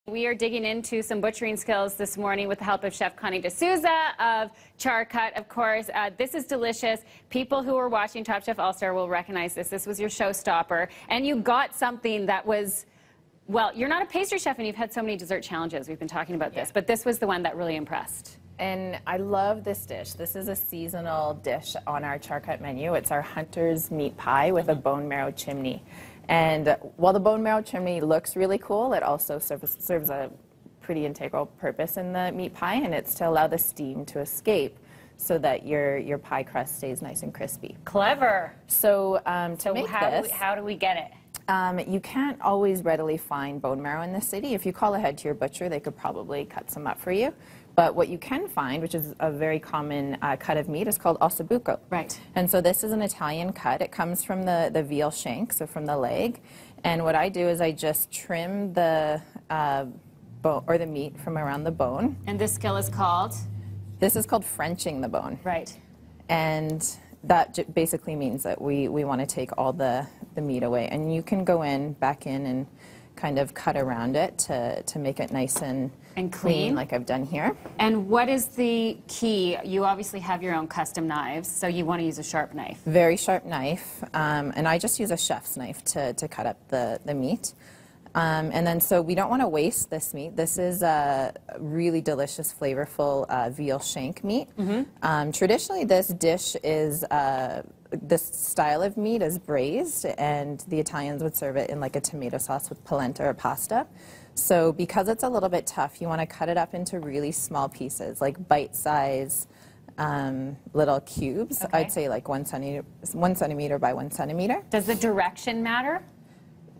We are digging into some butchering skills this morning with the help of Chef Connie DeSousa of Char Cut, of course. This is delicious. People who are watching Top Chef All-Star will recognize this. This was your showstopper. And you got something that was, well, you're not a pastry chef and you've had so many dessert challenges. We've been talking about this, but this was the one that really impressed. And I love this dish. This is a seasonal dish on our Char Cut menu. It's our hunter's meat pie with a bone marrow chimney. And while the bone marrow chimney looks really cool, it also serves a pretty integral purpose in the meat pie, and it's to allow the steam to escape so that your pie crust stays nice and crispy. Clever. So to make this, how do we get it? You can't always readily find bone marrow in the city. If you call ahead to your butcher, they could probably cut some up for you. But what you can find, which is a very common cut of meat, is called ossobuco. Right. And so this is an Italian cut. It comes from the veal shank, so from the leg. And what I do is I just trim the the meat from around the bone. And this skill is called? This is called Frenching the bone. Right. And that basically means that we want to take all the meat away. And you can go back in and kind of cut around it to make it nice and clean, like I've done here. And what is the key? You obviously have your own custom knives, so you want to use a sharp knife. Very sharp knife, and I just use a chef's knife to cut up the meat. And then so we don't want to waste this meat. This is a really delicious, flavorful veal shank meat. Traditionally, this dish is this style of meat is braised, and the Italians would serve it in like a tomato sauce with polenta or pasta. So because it's a little bit tough, you want to cut it up into really small pieces, like bite-size little cubes. Okay. I'd say like 1 centimeter by 1 centimeter. Does the direction matter?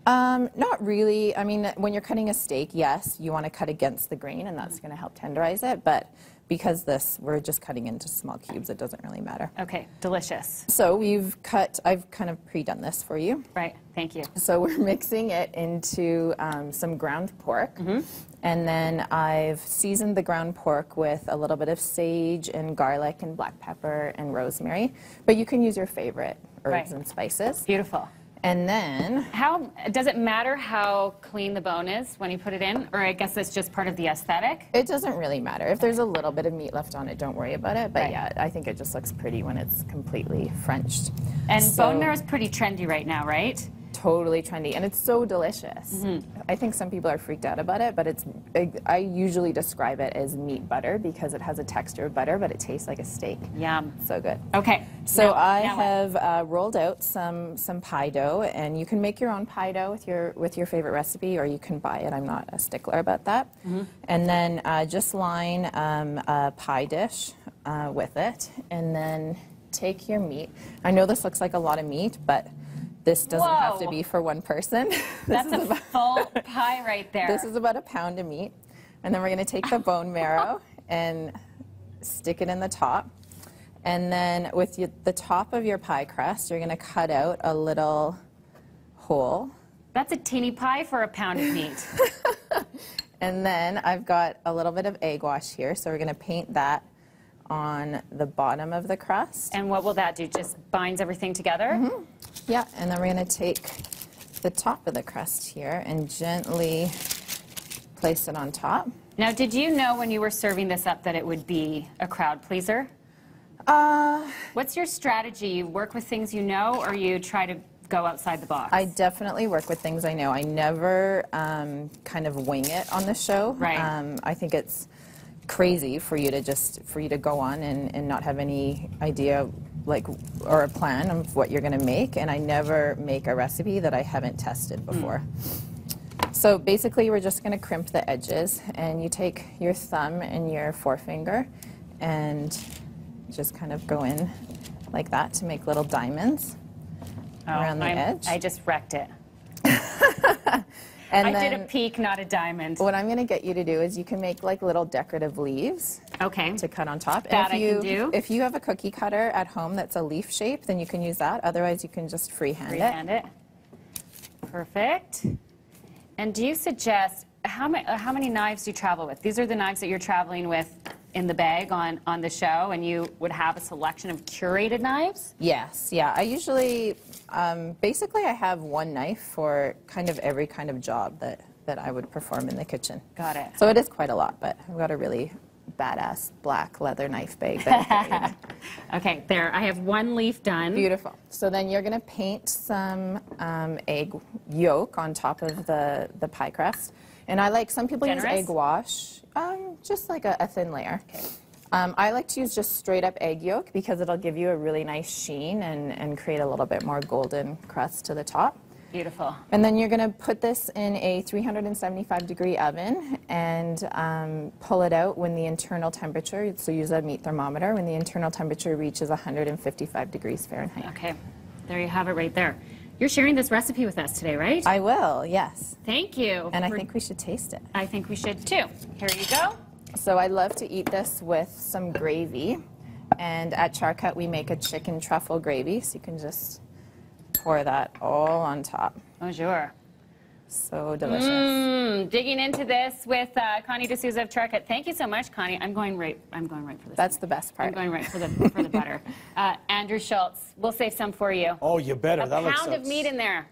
Not really. I mean, when you're cutting a steak, yes, you want to cut against the grain, and that's going to help tenderize it. But because we're just cutting into small cubes, it doesn't really matter. Okay, delicious. So I've kind of pre-done this for you. Right, thank you. So we're mixing it into some ground pork. And then I've seasoned the ground pork with a little bit of sage and garlic and black pepper and rosemary. But you can use your favorite herbs and spices. Beautiful. And then, how does it matter how clean the bone is when you put it in? Or I guess it's just part of the aesthetic? It doesn't really matter. If there's a little bit of meat left on it, don't worry about it. But yeah, I think it just looks pretty when it's completely Frenched. And bone marrow is pretty trendy right now, right? Totally trendy, and it's so delicious. I think some people are freaked out about it, but I usually describe it as meat butter because it has a texture of butter, but it tastes like a steak. Yum. So good. Okay. So I have rolled out some pie dough, and you can make your own pie dough with your favorite recipe, or you can buy it. I'm not a stickler about that. And then just line a pie dish with it, and then take your meat. I know this looks like a lot of meat, but this doesn't have to be for one person. That's a full pie right there. This is about a pound of meat. And then we're going to take the bone marrow and stick it in the top. And then with the top of your pie crust, you're going to cut out a little hole. That's a teeny pie for a pound of meat. And then I've got a little bit of egg wash here, so we're going to paint that on the bottom of the crust. And what will that do? Just binds everything together? Yeah, and then we're going to take the top of the crust here and gently place it on top. Now, did you know when you were serving this up that it would be a crowd pleaser? What's your strategy? You work with things you know, or you try to go outside the box? I definitely work with things I know. I never kind of wing it on the show. Right. I think it's crazy for you to go on and not have any idea or a plan of what you're going to make, and I never make a recipe that I haven't tested before. So basically we're just going to crimp the edges, and you take your thumb and your forefinger and just kind of go in like that to make little diamonds around the edge. I just wrecked it. And I did a peak, not a diamond. What I'm going to get you to do is you can make like little decorative leaves to cut on top. That I can do. If you have a cookie cutter at home that's a leaf shape, then you can use that. Otherwise, you can just freehand it. Perfect. And do you suggest, how many knives do you travel with? These are the knives that you're traveling with in the bag on the show, and you would have a selection of curated knives? Yes, yeah. I usually, basically I have one knife for kind of every kind of job that that I would perform in the kitchen. Got it. So it is quite a lot, but I've got a really badass black leather knife bag that I can Okay, there. I have one leaf done. Beautiful. So then you're going to paint some egg yolk on top of the pie crust. And I like, some people use egg wash, just like a thin layer. Okay. I like to use just straight up egg yolk because it'll give you a really nice sheen and create a little bit more golden crust to the top. Beautiful. And then you're going to put this in a 375-degree oven and pull it out when the internal temperature, so use a meat thermometer, when the internal temperature reaches 155 degrees Fahrenheit. Okay, there you have it right there. You're sharing this recipe with us today, right? I will, yes. Thank you. And I think we should taste it. I think we should too. Here you go. So I love to eat this with some gravy. And at Charcut, we make a chicken truffle gravy, so you can just pour that all on top. Bonjour. So delicious. Digging into this with Connie DeSousa of Charcut. Thank you so much, Connie. I'm going right for this. That's the best part. I'm going right for the butter. Andrew Schultz, we'll save some for you. Oh, you better. A pound of meat in there.